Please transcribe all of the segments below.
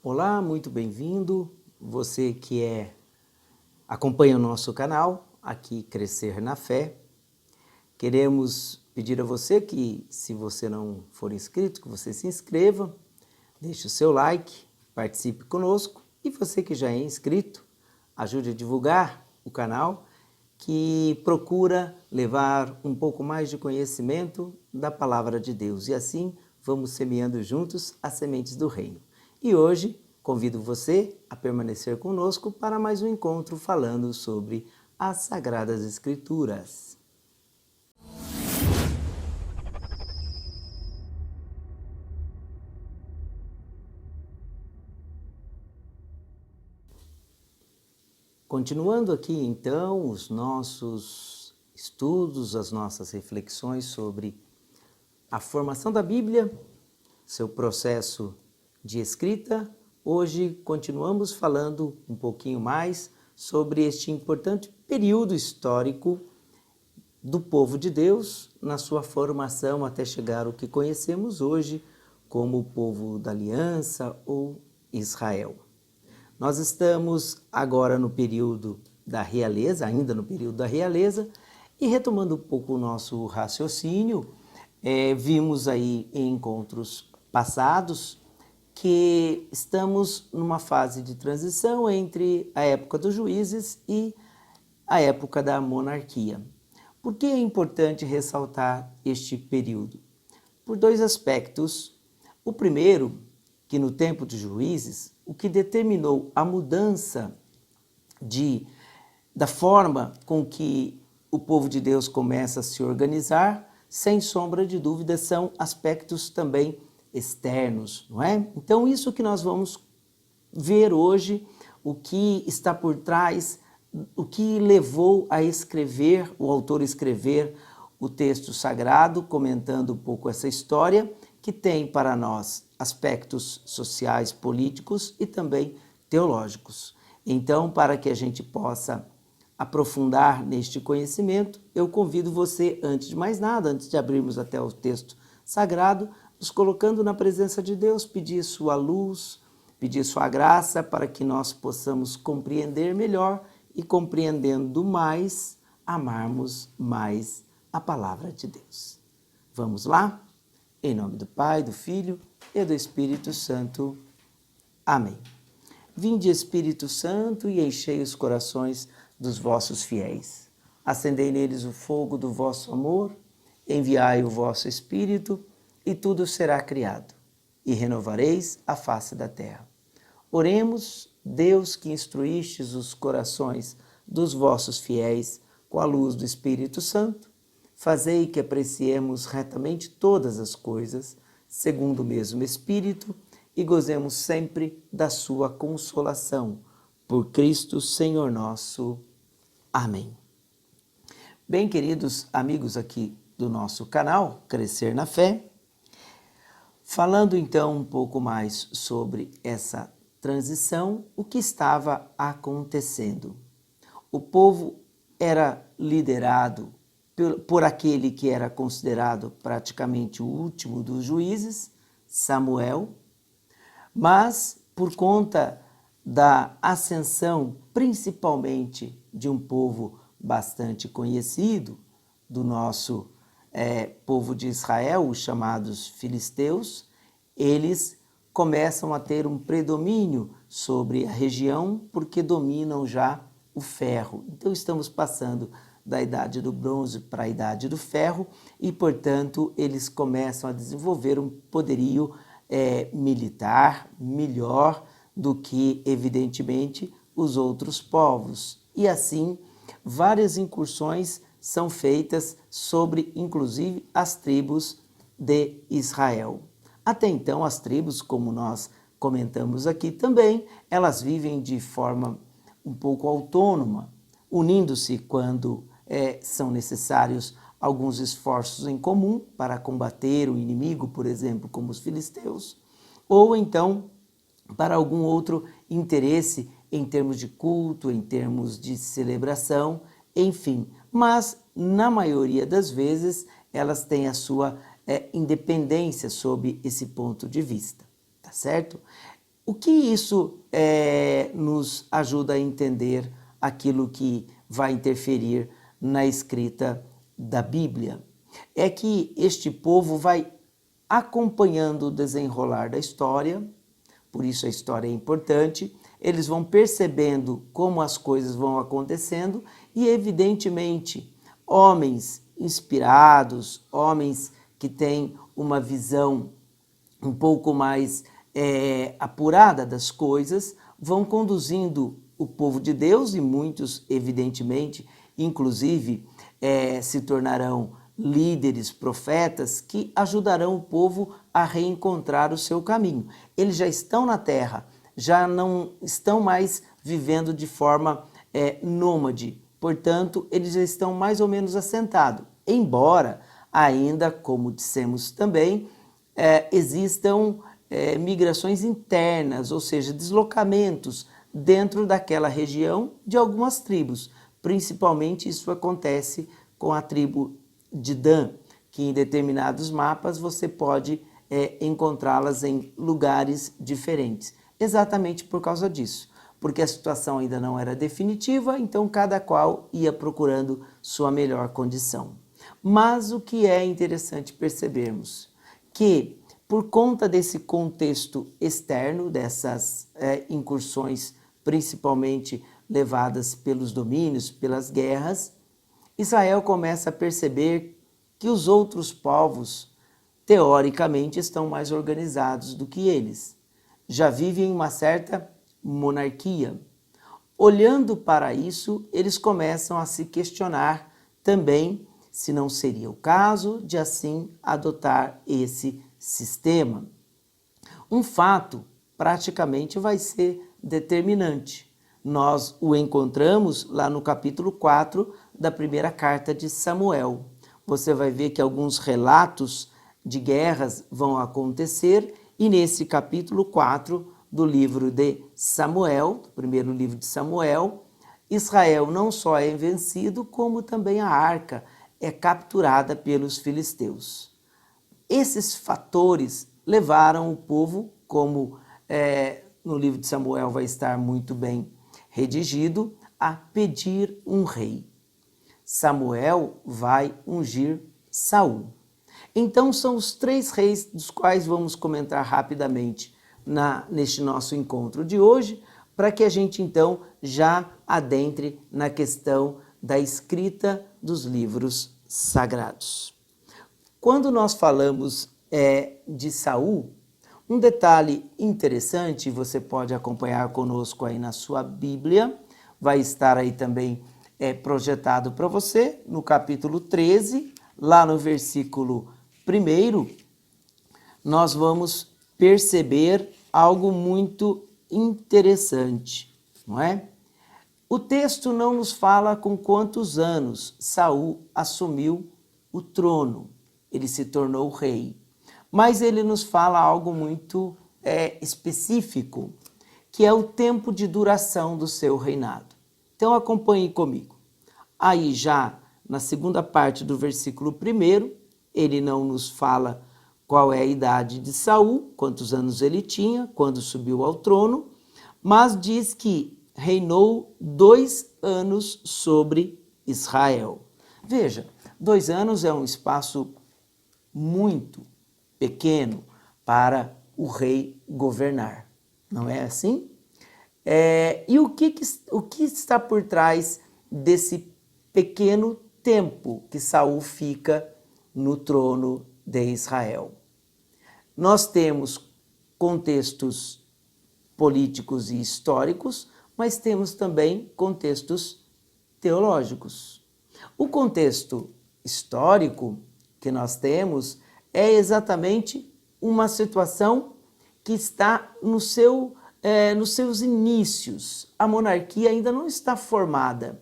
Olá, muito bem-vindo. Você que acompanha o nosso canal, aqui Crescer na Fé. Queremos pedir a você que, se você não for inscrito, que você se inscreva, deixe o seu like, participe conosco. E você que já é inscrito, ajude a divulgar o canal, que procura levar um pouco mais de conhecimento da Palavra de Deus. E assim vamos semeando juntos as sementes do Reino. E hoje convido você a permanecer conosco para mais um encontro falando sobre as Sagradas Escrituras. Continuando aqui então os nossos estudos, as nossas reflexões sobre a formação da Bíblia, seu processo de escrita, hoje continuamos falando um pouquinho mais sobre este importante período histórico do povo de Deus na sua formação até chegar ao que conhecemos hoje como o povo da aliança ou Israel. Nós estamos agora no período da realeza, ainda no período da realeza, e retomando um pouco o nosso raciocínio, vimos aí em encontros passados que estamos numa fase de transição entre a época dos juízes e a época da monarquia. Por que é importante ressaltar este período? Por dois aspectos. O primeiro, que no tempo dos juízes, o que determinou a mudança da forma com que o povo de Deus começa a se organizar, sem sombra de dúvida, são aspectos também externos, não é? Então, isso que nós vamos ver hoje, o que está por trás, o que levou a escrever, o autor escrever o texto sagrado, comentando um pouco essa história, que tem para nós aspectos sociais, políticos e também teológicos. Então, para que a gente possa aprofundar neste conhecimento, eu convido você, antes de mais nada, antes de abrirmos até o texto sagrado, nos colocando na presença de Deus, pedir sua luz, pedir sua graça para que nós possamos compreender melhor e, compreendendo mais, amarmos mais a palavra de Deus. Vamos lá? Em nome do Pai, do Filho e do Espírito Santo. Amém. Vinde, Espírito Santo, e enchei os corações dos vossos fiéis. Acendei neles o fogo do vosso amor, enviai o vosso Espírito, e tudo será criado, e renovareis a face da terra. Oremos, Deus que instruístes os corações dos vossos fiéis com a luz do Espírito Santo, fazei que apreciemos retamente todas as coisas, segundo o mesmo Espírito, e gozemos sempre da sua consolação. Por Cristo, Senhor nosso. Amém. Bem, queridos amigos aqui do nosso canal, Crescer na Fé, falando então um pouco mais sobre essa transição, o que estava acontecendo. O povo era liderado por aquele que era considerado praticamente o último dos juízes, Samuel, mas por conta da ascensão, principalmente de um povo bastante conhecido, do nosso povo de Israel, os chamados filisteus, eles começam a ter um predomínio sobre a região porque dominam já o ferro. Então estamos passando da idade do bronze para a idade do ferro e, portanto, eles começam a desenvolver um poderio militar melhor do que, evidentemente, os outros povos. E assim, várias incursões são feitas sobre, inclusive, as tribos de Israel. Até então, as tribos, como nós comentamos aqui também, elas vivem de forma um pouco autônoma, unindo-se quando são necessários alguns esforços em comum para combater o inimigo, por exemplo, como os filisteus, ou então para algum outro interesse em termos de culto, em termos de celebração, enfim. Mas, na maioria das vezes, elas têm a sua independência sob esse ponto de vista, tá certo? O que isso nos ajuda a entender aquilo que vai interferir na escrita da Bíblia? É que este povo vai acompanhando o desenrolar da história, por isso a história é importante, eles vão percebendo como as coisas vão acontecendo e, evidentemente, homens inspirados, homens que têm uma visão um pouco mais apurada das coisas, vão conduzindo o povo de Deus, e muitos, evidentemente, inclusive, se tornarão líderes, profetas, que ajudarão o povo a reencontrar o seu caminho. Eles já estão na terra, já não estão mais vivendo de forma nômade, portanto, eles já estão mais ou menos assentados, embora ainda, como dissemos também, existam migrações internas, ou seja, deslocamentos dentro daquela região de algumas tribos. Principalmente isso acontece com a tribo de Dan, que em determinados mapas você pode encontrá-las em lugares diferentes. Exatamente por causa disso, porque a situação ainda não era definitiva, então cada qual ia procurando sua melhor condição. Mas o que é interessante percebermos que, por conta desse contexto externo, dessas incursões principalmente levadas pelos domínios, pelas guerras, Israel começa a perceber que os outros povos, teoricamente, estão mais organizados do que eles. Já vivem uma certa monarquia. Olhando para isso, eles começam a se questionar também se não seria o caso de assim adotar esse sistema. Um fato praticamente vai ser determinante. Nós o encontramos lá no capítulo 4 da primeira carta de Samuel. Você vai ver que alguns relatos de guerras vão acontecer e nesse capítulo 4 do livro de Samuel, do primeiro livro de Samuel, Israel não só é vencido, como também a arca é capturada pelos filisteus. Esses fatores levaram o povo, como no livro de Samuel vai estar muito bem redigido, a pedir um rei. Samuel vai ungir Saul. Então são os 3 reis dos quais vamos comentar rapidamente neste nosso encontro de hoje, para que a gente então já adentre na questão da escrita dos livros sagrados. Quando nós falamos de Saul, um detalhe interessante, você pode acompanhar conosco aí na sua Bíblia, vai estar aí também projetado para você, no capítulo 13, lá no versículo 1, nós vamos perceber algo muito interessante, não é? O texto não nos fala com quantos anos Saul assumiu o trono, ele se tornou rei, mas ele nos fala algo muito específico, que é o tempo de duração do seu reinado. Então acompanhe comigo. Aí já na segunda parte do versículo 1, ele não nos fala qual é a idade de Saul, quantos anos ele tinha, quando subiu ao trono, mas diz que reinou 2 anos sobre Israel. Veja, 2 anos é um espaço muito pequeno para o rei governar, não é assim? E o que está por trás desse pequeno tempo que Saul fica no trono de Israel? Nós temos contextos políticos e históricos, mas temos também contextos teológicos. O contexto histórico que nós temos é exatamente uma situação que está nos seus inícios. A monarquia ainda não está formada.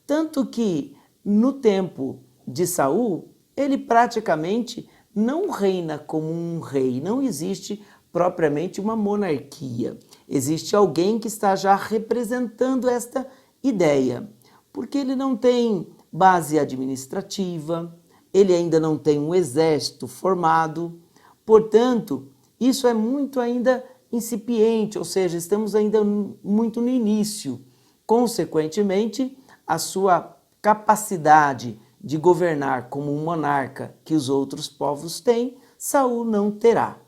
Tanto que, no tempo de Saul, ele praticamente não reina como um rei, não existe propriamente uma monarquia. Existe alguém que está já representando esta ideia, porque ele não tem base administrativa, ele ainda não tem um exército formado, portanto, isso é muito ainda incipiente, ou seja, estamos ainda muito no início. Consequentemente, a sua capacidade de governar como um monarca que os outros povos têm, Saul não terá.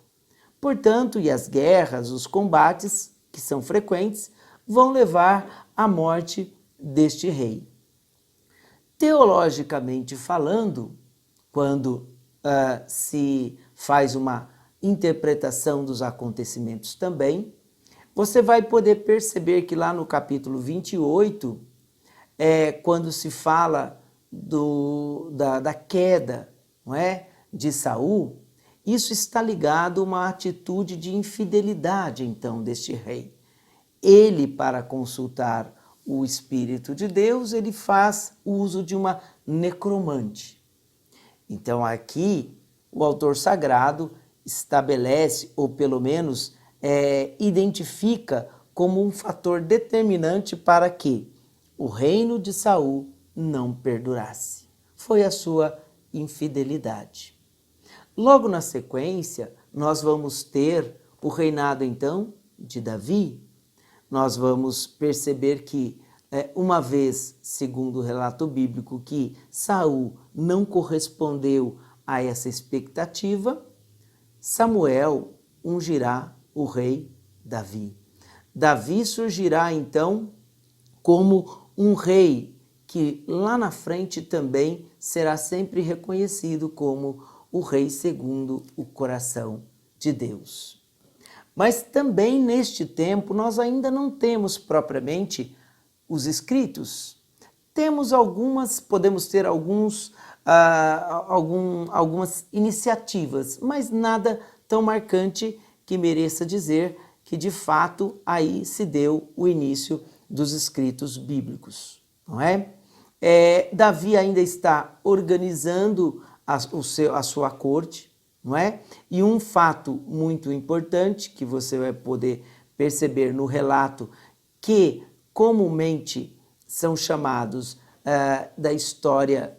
Portanto, e as guerras, os combates, que são frequentes, vão levar à morte deste rei. Teologicamente falando, quando se faz uma interpretação dos acontecimentos também, você vai poder perceber que lá no capítulo 28, quando se fala da queda, não é, de Saul, isso está ligado a uma atitude de infidelidade, então, deste rei. Ele, para consultar o Espírito de Deus, ele faz uso de uma necromante. Então, aqui, o autor sagrado estabelece, ou pelo menos identifica como um fator determinante para que o reino de Saul não perdurasse. Foi a sua infidelidade. Logo na sequência, nós vamos ter o reinado, então, de Davi. Nós vamos perceber que, uma vez, segundo o relato bíblico, que Saul não correspondeu a essa expectativa, Samuel ungirá o rei Davi. Davi surgirá, então, como um rei que lá na frente também será sempre reconhecido como o rei segundo o coração de Deus. Mas também neste tempo nós ainda não temos propriamente os escritos. Temos podemos ter algumas iniciativas, mas nada tão marcante que mereça dizer que de fato aí se deu o início dos escritos bíblicos, não é? Davi ainda está organizando a sua corte, não é? E um fato muito importante que você vai poder perceber no relato, que comumente são chamados da história,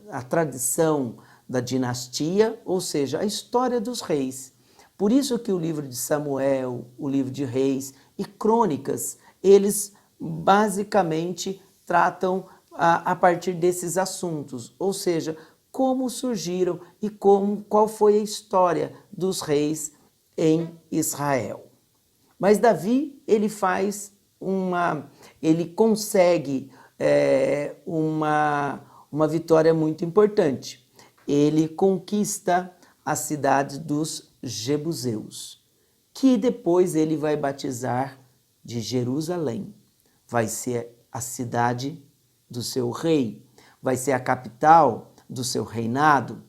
a tradição da dinastia, ou seja, a história dos reis. Por isso que o livro de Samuel, o livro de Reis e Crônicas, eles basicamente tratam a partir desses assuntos, ou seja, como surgiram e qual foi a história dos reis em Israel. Mas Davi, ele consegue uma vitória muito importante. Ele conquista a cidade dos Jebuseus, que depois ele vai batizar de Jerusalém. Vai ser a cidade do seu rei, vai ser a capital do seu reinado,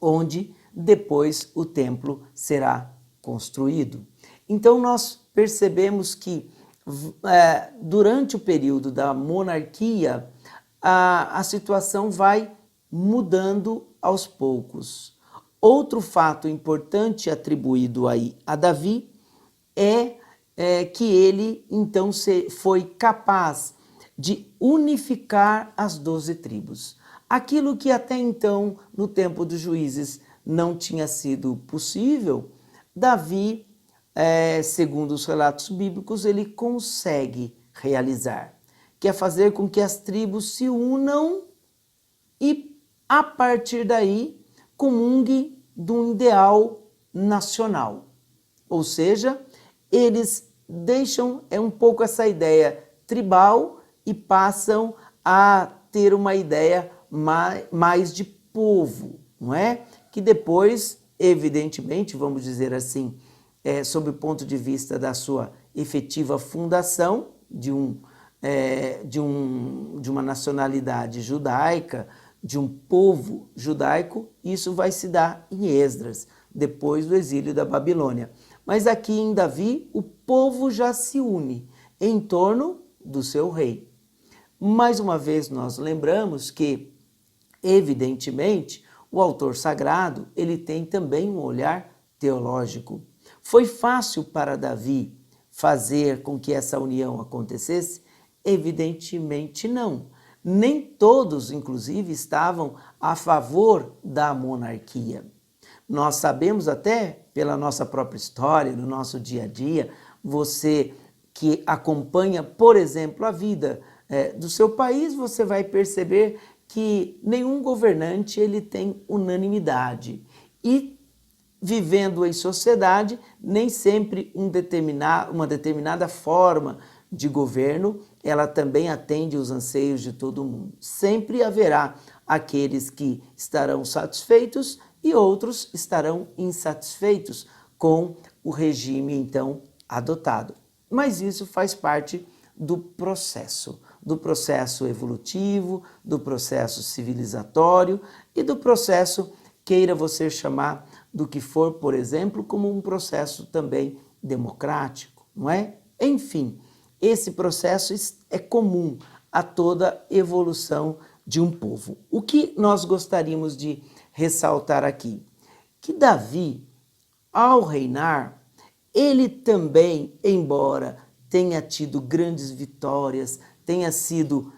onde depois o templo será construído. Então nós percebemos que durante o período da monarquia, a situação vai mudando aos poucos. Outro fato importante atribuído aí a Davi é que ele então foi capaz de unificar as 12 tribos. Aquilo que até então, no tempo dos juízes, não tinha sido possível, Davi, segundo os relatos bíblicos, ele consegue realizar, que é fazer com que as tribos se unam e, a partir daí, comunguem de um ideal nacional. Ou seja, eles deixam um pouco essa ideia tribal e passam a ter uma ideia mais de povo, não é? Que depois, evidentemente, vamos dizer assim, sob o ponto de vista da sua efetiva fundação de uma nacionalidade judaica, de um povo judaico, isso vai se dar em Esdras, depois do exílio da Babilônia. Mas aqui em Davi, o povo já se une em torno do seu rei. Mais uma vez nós lembramos que, evidentemente, o autor sagrado, ele tem também um olhar teológico. Foi fácil para Davi fazer com que essa união acontecesse? Evidentemente não. Nem todos, inclusive, estavam a favor da monarquia. Nós sabemos até pela nossa própria história, no nosso dia a dia, você que acompanha, por exemplo, a vida do seu país, você vai perceber que nenhum governante ele tem unanimidade. E vivendo em sociedade, nem sempre uma determinada forma de governo, ela também atende os anseios de todo mundo. Sempre haverá aqueles que estarão satisfeitos e outros estarão insatisfeitos com o regime então adotado. Mas isso faz parte do processo evolutivo, do processo civilizatório e do processo, queira você chamar do que for, por exemplo, como um processo também democrático, não é? Enfim, esse processo é comum a toda evolução de um povo. O que nós gostaríamos de ressaltar aqui? Que Davi, ao reinar, ele também, embora tenha tido grandes vitórias, tenha sido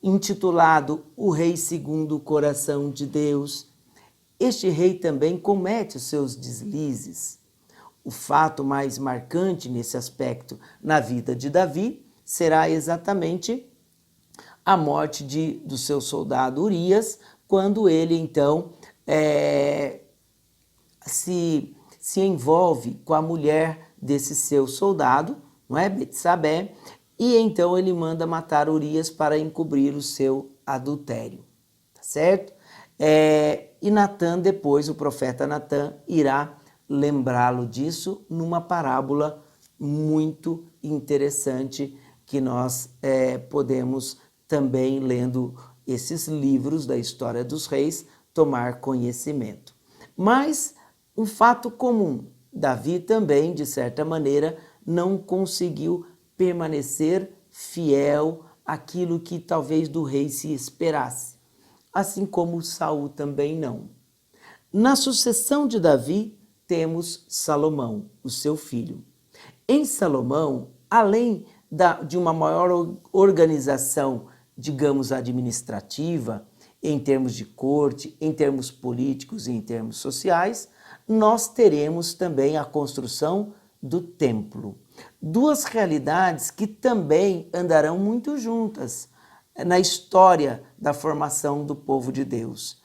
intitulado o rei segundo o coração de Deus, este rei também comete os seus deslizes. O fato mais marcante nesse aspecto na vida de Davi será exatamente a morte do seu soldado Urias, quando ele então se envolve com a mulher desse seu soldado, não é? Betsabé, e então ele manda matar Urias para encobrir o seu adultério, tá certo? E Natã, depois, o profeta Natã, irá lembrá-lo disso numa parábola muito interessante que nós podemos também, lendo esses livros da história dos reis, tomar conhecimento. Mas um fato comum, Davi também, de certa maneira, não conseguiu permanecer fiel àquilo que talvez do rei se esperasse, assim como Saul também não. Na sucessão de Davi, temos Salomão, o seu filho. Em Salomão, além de uma maior organização, digamos, administrativa, em termos de corte, em termos políticos e em termos sociais, nós teremos também a construção do templo. Duas realidades que também andarão muito juntas na história da formação do povo de Deus.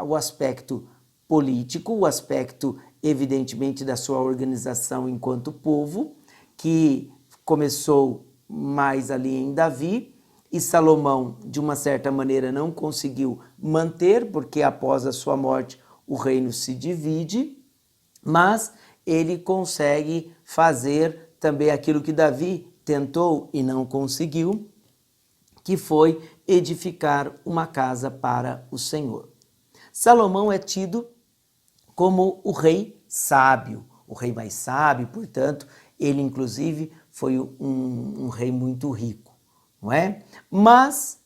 O aspecto político, o aspecto, evidentemente, da sua organização enquanto povo, que começou mais ali em Davi, e Salomão, de uma certa maneira, não conseguiu manter, porque após a sua morte o reino se divide, mas ele consegue fazer também aquilo que Davi tentou e não conseguiu, que foi edificar uma casa para o Senhor. Salomão é tido como o rei sábio, o rei mais sábio, portanto, ele inclusive foi um rei muito rico, não é? Mas,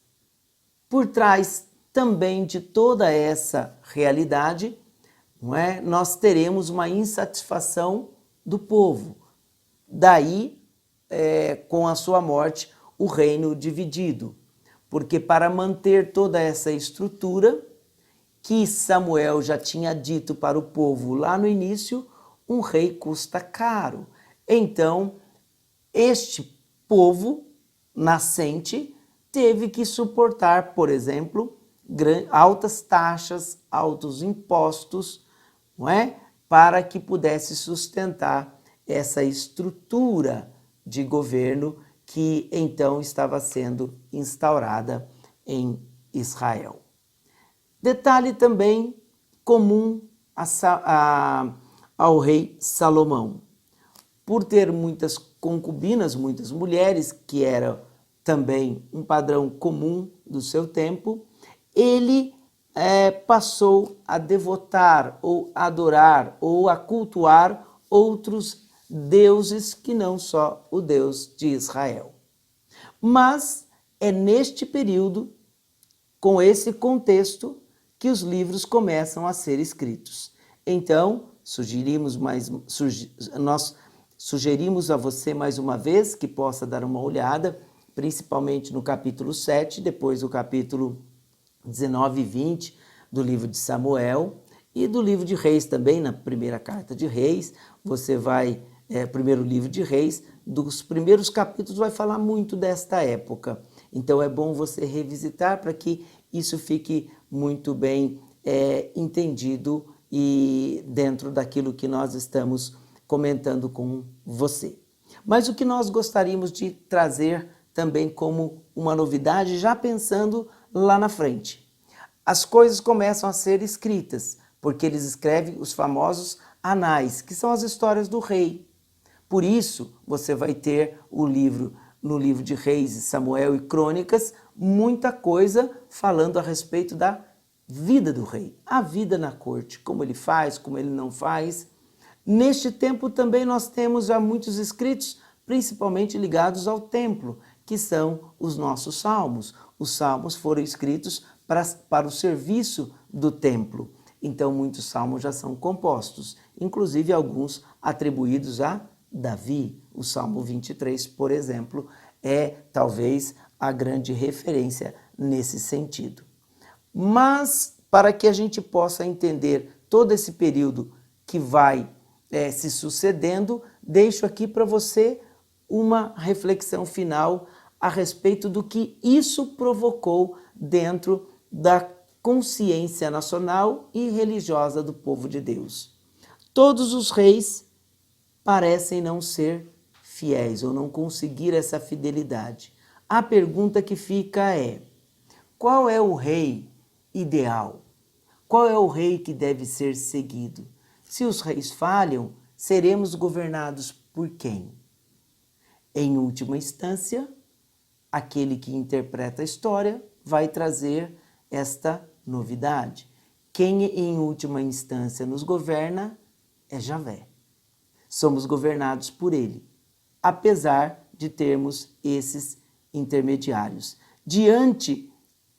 por trás também de toda essa realidade, não é? Nós teremos uma insatisfação do povo. Daí, com a sua morte, o reino dividido. Porque para manter toda essa estrutura, que Samuel já tinha dito para o povo lá no início, um rei custa caro. Então, este povo nascente teve que suportar, por exemplo, altas taxas, altos impostos, não é? Para que pudesse sustentar essa estrutura de governo que então estava sendo instaurada em Israel. Detalhe também comum ao rei Salomão. Por ter muitas concubinas, muitas mulheres, que era também um padrão comum do seu tempo, ele passou a devotar, ou a adorar, ou a cultuar outros deuses que não só o Deus de Israel. Mas é neste período, com esse contexto, que os livros começam a ser escritos. Então, nós sugerimos a você mais uma vez que possa dar uma olhada, principalmente no capítulo 7, depois o capítulo 19 e 20, do livro de Samuel e do livro de Reis também, na primeira carta de Reis, você vai, primeiro livro de Reis, dos primeiros capítulos vai falar muito desta época. Então é bom você revisitar para que isso fique muito bem entendido e dentro daquilo que nós estamos comentando com você. Mas o que nós gostaríamos de trazer também como uma novidade, já pensando lá na frente. As coisas começam a ser escritas, porque eles escrevem os famosos anais, que são as histórias do rei. Por isso, você vai ter no livro de Reis, Samuel e Crônicas, muita coisa falando a respeito da vida do rei, a vida na corte, como ele faz, como ele não faz. Neste tempo também nós temos já muitos escritos, principalmente ligados ao templo, que são os nossos salmos. Os salmos foram escritos para o serviço do templo. Então muitos salmos já são compostos, inclusive alguns atribuídos a Davi. O Salmo 23, por exemplo, é talvez a grande referência nesse sentido. Mas para que a gente possa entender todo esse período que vai se sucedendo, deixo aqui para você uma reflexão final a respeito do que isso provocou dentro da consciência nacional e religiosa do povo de Deus. Todos os reis parecem não ser fiéis ou não conseguir essa fidelidade. A pergunta que fica é: qual é o rei ideal? Qual é o rei que deve ser seguido? Se os reis falham, seremos governados por quem? Em última instância, aquele que interpreta a história vai trazer esta novidade. Quem em última instância nos governa é Javé. Somos governados por ele, apesar de termos esses intermediários. Diante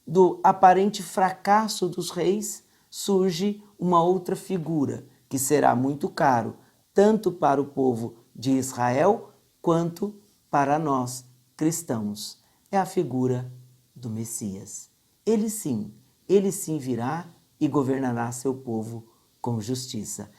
do aparente fracasso dos reis, surge uma outra figura que será muito caro, tanto para o povo de Israel quanto para nós cristãos. É a figura do Messias. Ele sim virá e governará seu povo com justiça.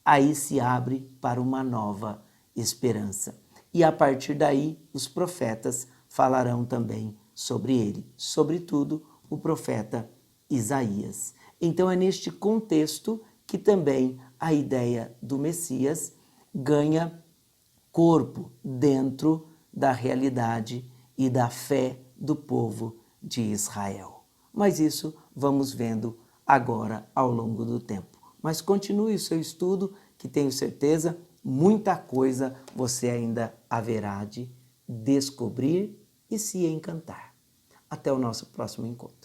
Aí se abre para uma nova esperança. E a partir daí, os profetas falarão também sobre ele, sobretudo o profeta Isaías. Então é neste contexto que também a ideia do Messias ganha corpo dentro da realidade e da fé do povo de Israel. Mas isso vamos vendo agora ao longo do tempo. Mas continue o seu estudo, que tenho certeza, muita coisa você ainda haverá de descobrir e se encantar. Até o nosso próximo encontro.